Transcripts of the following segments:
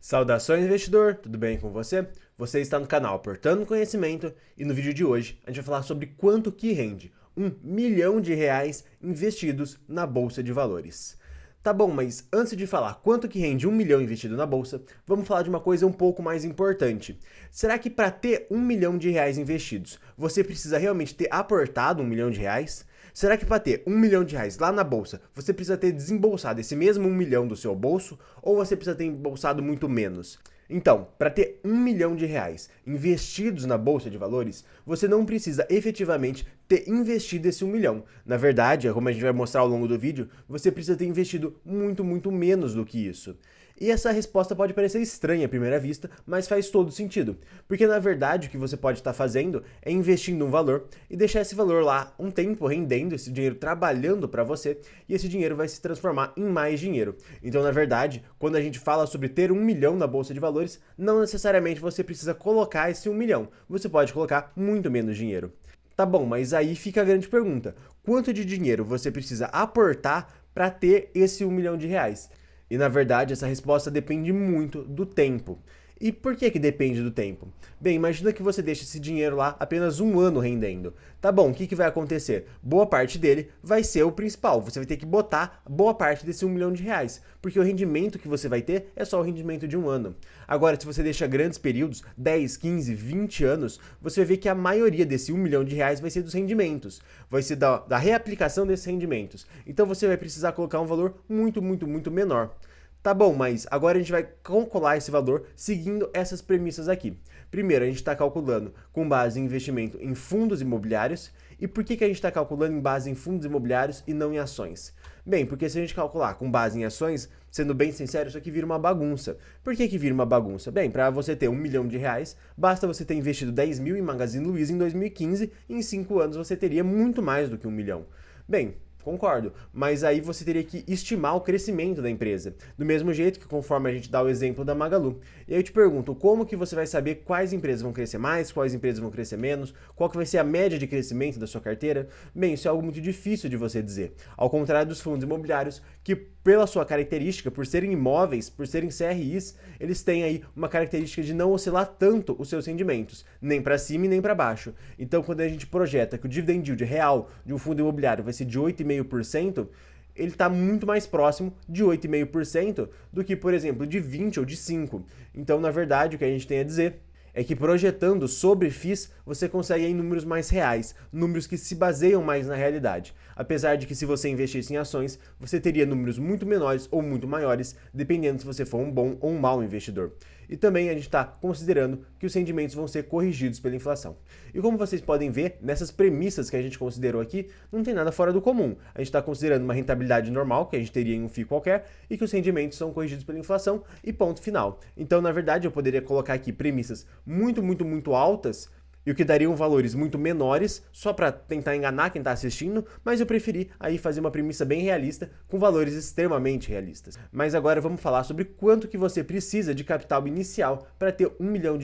Saudações, investidor! Tudo bem com você? Você está no canal Portando Conhecimento e no vídeo de hoje a gente vai falar sobre quanto que rende R$ 1 milhão investidos na Bolsa de Valores. Tá bom, mas antes de falar quanto que rende 1 milhão investido na Bolsa, vamos falar de uma coisa um pouco mais importante. Será que para ter R$ 1 milhão investidos, você precisa realmente ter aportado R$ 1 milhão? Será que para ter R$ 1 milhão lá na bolsa, você precisa ter desembolsado esse mesmo 1 milhão do seu bolso ou você precisa ter embolsado muito menos? Então, para ter R$ 1 milhão investidos na bolsa de valores, você não precisa efetivamente ter investido esse 1 milhão. Na verdade, como a gente vai mostrar ao longo do vídeo, você precisa ter investido muito menos do que isso. E essa resposta pode parecer estranha à primeira vista, mas faz todo sentido. Porque na verdade o que você pode estar fazendo é investindo um valor e deixar esse valor lá um tempo rendendo, esse dinheiro trabalhando para você, e esse dinheiro vai se transformar em mais dinheiro. Então, na verdade, quando a gente fala sobre ter 1 milhão na bolsa de valores, não necessariamente você precisa colocar esse 1 milhão. Você pode colocar muito menos dinheiro. Tá bom, mas aí fica a grande pergunta. Quanto de dinheiro você precisa aportar para ter esse R$ 1 milhão? E na verdade essa resposta depende muito do tempo. E por que depende do tempo? Bem, imagina que você deixa esse dinheiro lá apenas um ano rendendo. Tá bom, o que vai acontecer? Boa parte dele vai ser o principal. Você vai ter que botar boa parte desse R$ 1 milhão, porque o rendimento que você vai ter é só o rendimento de um ano. Agora, se você deixa grandes períodos, 10, 15, 20 anos, você vai ver que a maioria desse R$ 1 milhão vai ser dos rendimentos. Vai ser da reaplicação desses rendimentos. Então você vai precisar colocar um valor muito menor. Tá bom, mas agora a gente vai calcular esse valor seguindo essas premissas aqui. Primeiro, a gente está calculando com base em investimento em fundos imobiliários. E por que a gente está calculando em base em fundos imobiliários e não em ações? Bem, porque se a gente calcular com base em ações, sendo bem sincero, isso aqui vira uma bagunça. Por que vira uma bagunça? Bem, para você ter R$ 1 milhão, basta você ter investido 10 mil em Magazine Luiza em 2015 e em 5 anos você teria muito mais do que 1 milhão. Bem, concordo, mas aí você teria que estimar o crescimento da empresa, do mesmo jeito que conforme a gente dá o exemplo da Magalu. E aí eu te pergunto, como que você vai saber quais empresas vão crescer mais, quais empresas vão crescer menos, qual que vai ser a média de crescimento da sua carteira? Bem, isso é algo muito difícil de você dizer, ao contrário dos fundos imobiliários, que pela sua característica, por serem imóveis, por serem CRIs, eles têm aí uma característica de não oscilar tanto os seus rendimentos, nem para cima e nem para baixo. Então, quando a gente projeta que o dividend yield real de um fundo imobiliário vai ser de 8,5%, ele está muito mais próximo de 8,5% do que, por exemplo, de 20% ou de 5%. Então, na verdade, o que a gente tem a dizer é que projetando sobre FIIs, você consegue aí números mais reais, números que se baseiam mais na realidade. Apesar de que se você investisse em ações, você teria números muito menores ou muito maiores, dependendo se você for um bom ou um mau investidor. E também a gente está considerando que os rendimentos vão ser corrigidos pela inflação. E como vocês podem ver, nessas premissas que a gente considerou aqui, não tem nada fora do comum. A gente está considerando uma rentabilidade normal, que a gente teria em um FII qualquer, e que os rendimentos são corrigidos pela inflação e ponto final. Então, na verdade, eu poderia colocar aqui premissas muito altas, e o que dariam valores muito menores, só para tentar enganar quem está assistindo, mas eu preferi aí fazer uma premissa bem realista, com valores extremamente realistas. Mas agora vamos falar sobre quanto que você precisa de capital inicial para ter R$ 1 milhão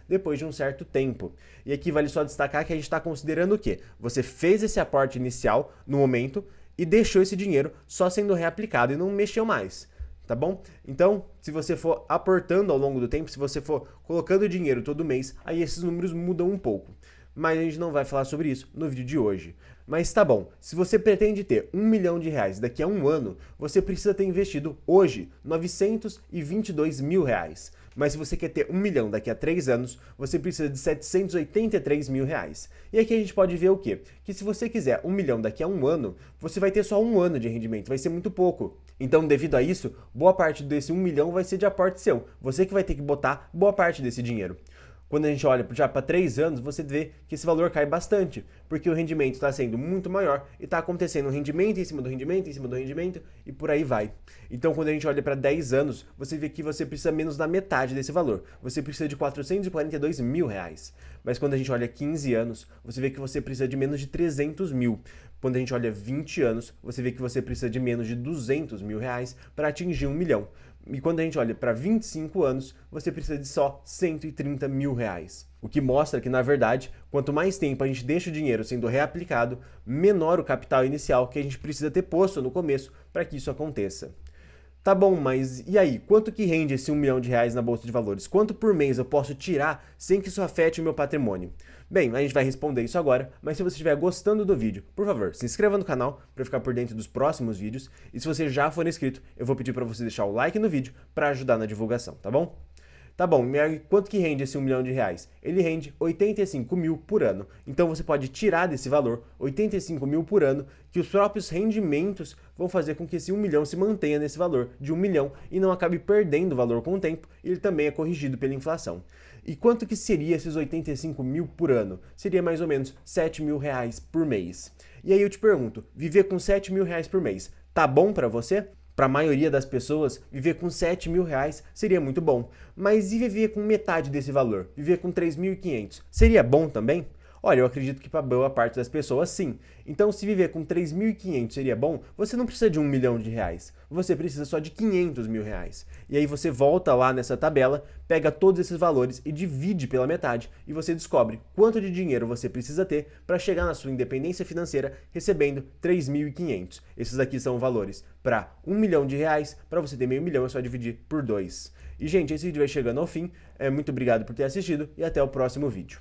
depois de um certo tempo. E aqui vale só destacar que a gente está considerando o quê? Você fez esse aporte inicial no momento e deixou esse dinheiro só sendo reaplicado e não mexeu mais. Tá bom? Então, se você for aportando ao longo do tempo, se você for colocando dinheiro todo mês, aí esses números mudam um pouco. Mas a gente não vai falar sobre isso no vídeo de hoje. Mas tá bom, se você pretende ter R$ 1 milhão daqui a um ano, você precisa ter investido hoje R$ 922 mil. Mas se você quer ter 1 milhão daqui a 3 anos, você precisa de R$ 783 mil. E aqui a gente pode ver o quê? Que se você quiser 1 milhão daqui a um ano, você vai ter só um ano de rendimento, vai ser muito pouco. Então, devido a isso, boa parte desse 1 milhão vai ser de aporte seu. Você que vai ter que botar boa parte desse dinheiro. Quando a gente olha já para 3 anos, você vê que esse valor cai bastante, porque o rendimento está sendo muito maior e está acontecendo um rendimento em cima do rendimento, em cima do rendimento e por aí vai. Então, quando a gente olha para 10 anos, você vê que você precisa menos da metade desse valor. Você precisa de R$ 442 mil. Mas quando a gente olha 15 anos, você vê que você precisa de menos de 300 mil. Quando a gente olha 20 anos, você vê que você precisa de menos de 200 mil reais para atingir 1 milhão. E quando a gente olha para 25 anos, você precisa de só 130 mil reais. O que mostra que, na verdade, quanto mais tempo a gente deixa o dinheiro sendo reaplicado, menor o capital inicial que a gente precisa ter posto no começo para que isso aconteça. Tá bom, mas e aí? Quanto que rende esse 1 milhão de reais na Bolsa de Valores? Quanto por mês eu posso tirar sem que isso afete o meu patrimônio? Bem, a gente vai responder isso agora, mas se você estiver gostando do vídeo, por favor, se inscreva no canal para ficar por dentro dos próximos vídeos. E se você já for inscrito, eu vou pedir para você deixar o like no vídeo para ajudar na divulgação, tá bom? Tá bom, quanto que rende esse 1 milhão de reais? Ele rende 85 mil por ano. Então você pode tirar desse valor 85 mil por ano, que os próprios rendimentos vão fazer com que esse 1 milhão se mantenha nesse valor de 1 milhão e não acabe perdendo valor com o tempo, e ele também é corrigido pela inflação. E quanto que seria esses 85 mil por ano? Seria mais ou menos 7 mil reais por mês. E aí eu te pergunto, viver com 7 mil reais por mês, tá bom para você? Para a maioria das pessoas, viver com 7 mil reais seria muito bom. Mas e viver com metade desse valor? Viver com 3.500? Seria bom também? Olha, eu acredito que para boa parte das pessoas, sim. Então, se viver com 3.500 seria bom, você não precisa de 1 milhão de reais. Você precisa só de 500 mil reais. E aí você volta lá nessa tabela, pega todos esses valores e divide pela metade, e você descobre quanto de dinheiro você precisa ter para chegar na sua independência financeira recebendo 3.500. Esses aqui são valores para 1 milhão de reais. Para você ter meio milhão é só dividir por 2. E, gente, esse vídeo vai chegando ao fim. Muito obrigado por ter assistido e até o próximo vídeo.